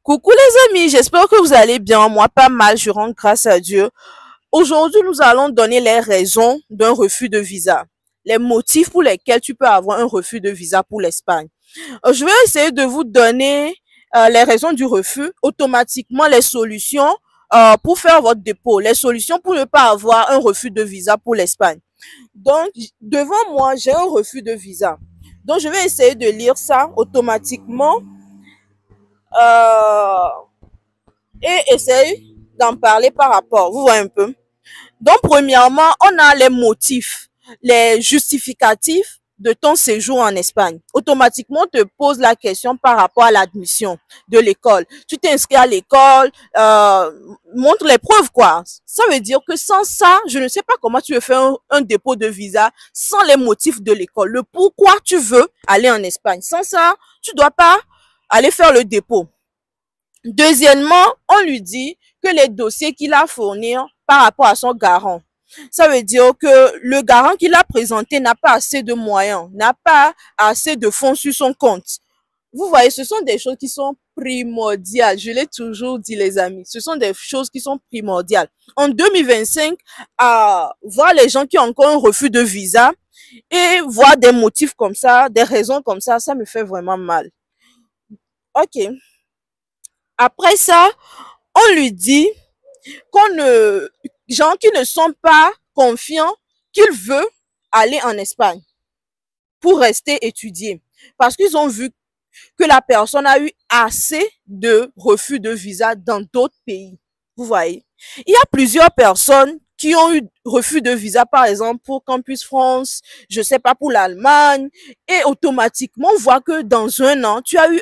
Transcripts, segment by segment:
Coucou les amis, j'espère que vous allez bien. Moi, pas mal, je rends grâce à Dieu. Aujourd'hui, nous allons donner les raisons d'un refus de visa, les motifs pour lesquels tu peux avoir un refus de visa pour l'Espagne. Je vais essayer de vous donner les raisons du refus, automatiquement les solutions pour faire votre dépôt, les solutions pour ne pas avoir un refus de visa pour l'Espagne. Donc, devant moi, j'ai un refus de visa. Donc, je vais essayer de lire ça automatiquement euh, et essayer d'en parler par rapport. Vous voyez un peu. Donc, premièrement, on a les motifs, les justificatifs de ton séjour en Espagne. Automatiquement, on te pose la question par rapport à l'admission de l'école. Tu t'es inscrit à l'école, montre les preuves, quoi. Ça veut dire que sans ça, je ne sais pas comment tu veux faire un dépôt de visa sans les motifs de l'école. Le pourquoi tu veux aller en Espagne. Sans ça, tu dois pas aller faire le dépôt. Deuxièmement, on lui dit que les dossiers qu'il a fournis par rapport à son garant. Ça veut dire que le garant qu'il a présenté n'a pas assez de moyens, n'a pas assez de fonds sur son compte. Vous voyez, ce sont des choses qui sont primordiales. Je l'ai toujours dit, les amis. Ce sont des choses qui sont primordiales. En 2025, à voir les gens qui ont encore un refus de visa et voir des motifs comme ça, des raisons comme ça me fait vraiment mal. Ok. Après ça, on lui dit gens qui ne sont pas confiants qu'il veut aller en Espagne pour rester étudier. Parce qu'ils ont vu que la personne a eu assez de refus de visa dans d'autres pays. Vous voyez? Il y a plusieurs personnes qui ont eu refus de visa, par exemple, pour Campus France, je sais pas, pour l'Allemagne, et automatiquement, on voit que dans un an, tu as eu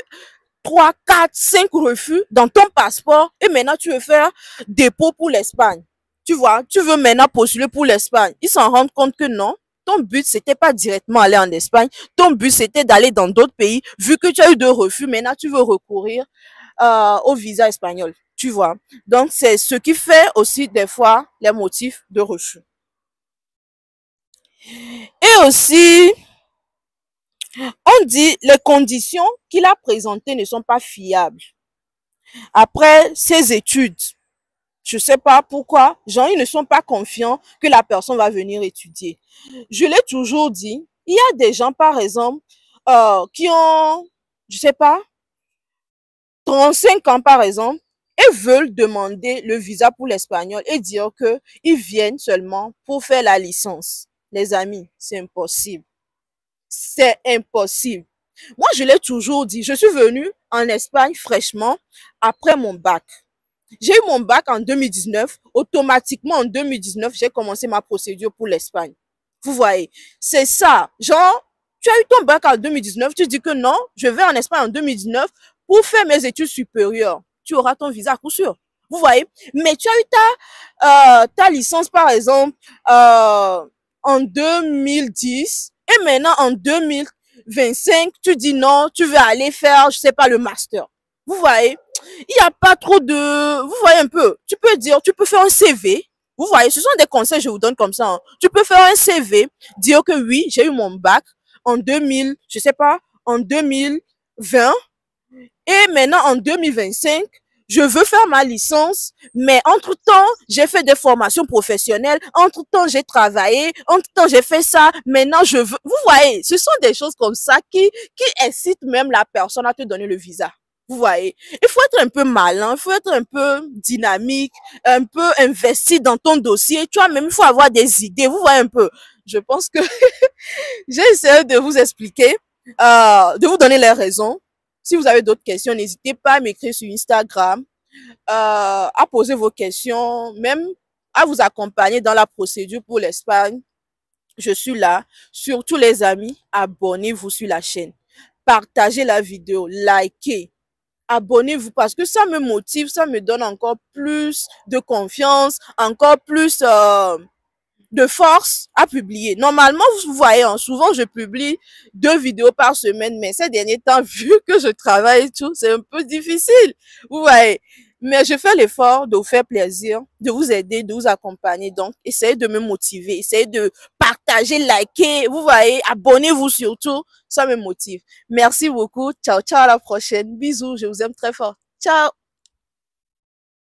3, 4, 5 refus dans ton passeport et maintenant tu veux faire dépôt pour l'Espagne. Tu vois, tu veux maintenant postuler pour l'Espagne. Ils s'en rendent compte que non. Ton but, c'était pas directement aller en Espagne. Ton but, c'était d'aller dans d'autres pays. Vu que tu as eu 2 refus, maintenant tu veux recourir au visa espagnol. Tu vois. Donc, c'est ce qui fait aussi des fois les motifs de refus. Et aussi, on dit les conditions qu'il a présentées ne sont pas fiables. Après ses études, je sais pas pourquoi, gens, ils ne sont pas confiants que la personne va venir étudier. Je l'ai toujours dit, il y a des gens, par exemple, qui ont, je sais pas, 35 ans, par exemple, et veulent demander le visa pour l'espagnol et dire que ils viennent seulement pour faire la licence. Les amis, c'est impossible. C'est impossible. Moi, je l'ai toujours dit, je suis venue en Espagne fraîchement après mon bac. J'ai eu mon bac en 2019. Automatiquement, en 2019, j'ai commencé ma procédure pour l'Espagne. Vous voyez, c'est ça. Genre, tu as eu ton bac en 2019, tu dis que non, je vais en Espagne en 2019 pour faire mes études supérieures. Tu auras ton visa à coup sûr. Vous voyez, mais tu as eu ta licence, par exemple, en 2010 et maintenant en 2025, tu dis non, tu veux aller faire, je sais pas, le master. Vous voyez, il n'y a pas trop de... Vous voyez un peu, tu peux dire, tu peux faire un CV. Vous voyez, ce sont des conseils que je vous donne comme ça. Hein. Tu peux faire un CV, dire que oui, j'ai eu mon bac en 2000, je sais pas, en 2020. Et maintenant, en 2025, je veux faire ma licence, mais entre-temps, j'ai fait des formations professionnelles, entre-temps, j'ai travaillé, entre-temps, j'ai fait ça, maintenant, je veux... Vous voyez, ce sont des choses comme ça qui incitent même la personne à te donner le visa. Vous voyez, il faut être un peu malin, il faut être un peu dynamique, un peu investi dans ton dossier. Tu vois, même il faut avoir des idées. Vous voyez un peu. Je pense que j'ai essayé de vous expliquer, de vous donner les raisons. Si vous avez d'autres questions, n'hésitez pas à m'écrire sur Instagram, à poser vos questions, même à vous accompagner dans la procédure pour l'Espagne. Je suis là. Surtout les amis, abonnez-vous sur la chaîne. Partagez la vidéo, likez. Abonnez-vous parce que ça me motive, ça me donne encore plus de confiance, encore plus de force à publier. Normalement, vous voyez, hein, souvent je publie 2 vidéos par semaine, mais ces derniers temps, vu que je travaille et tout, c'est un peu difficile. Vous voyez. Mais je fais l'effort de vous faire plaisir, de vous aider, de vous accompagner. Donc, essayez de me motiver, essayez de partager, liker, vous voyez, abonnez-vous surtout. Ça me motive. Merci beaucoup. Ciao, ciao, à la prochaine. Bisous, je vous aime très fort. Ciao!